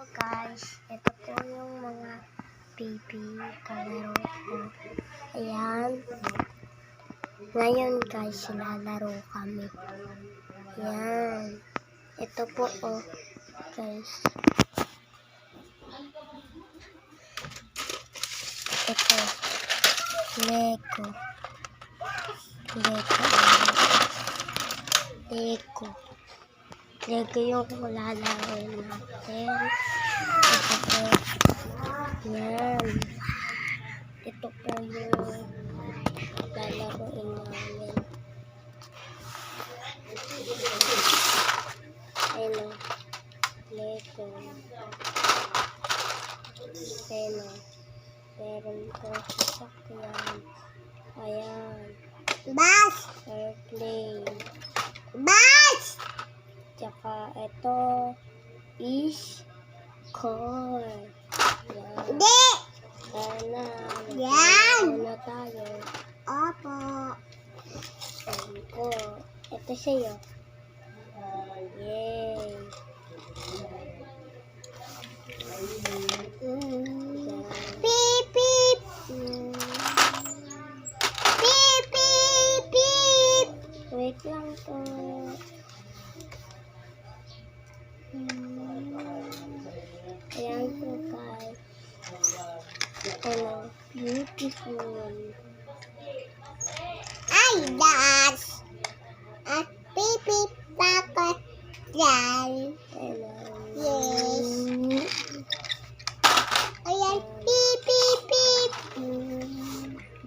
Guys, ito po yung mga baby kalaro ko. Ayan. Ngayon guys, lalaro kami. Ayan. Ito po guys. Ito. Lego. Lego yung lalaro natin. Ito po. Yan. Ito po yung lalaroin namin. Ayun. Lego. Ayun. Meron po sasakyan. Ayan. Bus! Airplane. Bus! Tsaka ito is car. Yan. Hindi! Sana. Yan! Na tayo. Opo. Ayan po. Ito sa'yo. Yay! Beep, beep. Beep, beep, beep. Wait lang po. Ayan po guys. Ano, beautiful. Ay, das. At beep, beep, bakit yan? Hello. Yes. Ayan, beep, beep, beep.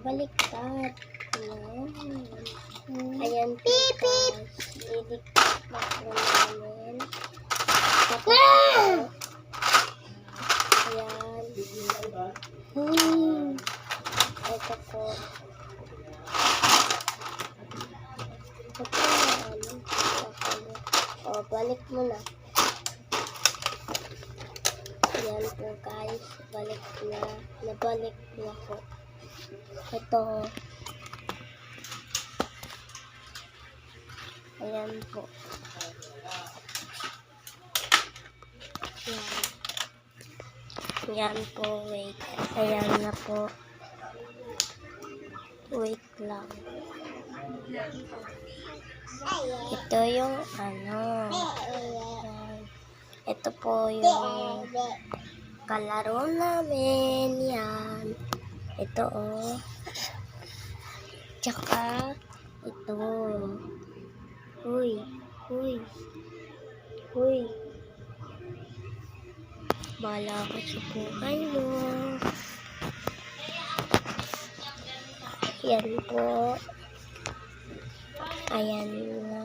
Baliktad. Ayan po Beep, beep. guys. Idikit na po namin. Ayan. Ito po. Balik mo na. Ayan po guys. Balik na. Nabalik na po. Ito. Ayan po. Ayan. Ayan po. Wait. Ayan na po. Wait lang. Ito yung ano. Ayan. Ito po yung kalaro namin. Yan. Ito Tsaka ito. Uy. Bahala ko sa buhay mo. Yan po. Ayan na.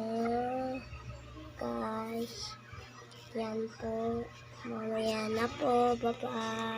Guys. Yan po. Mamaya na po. Bye-bye.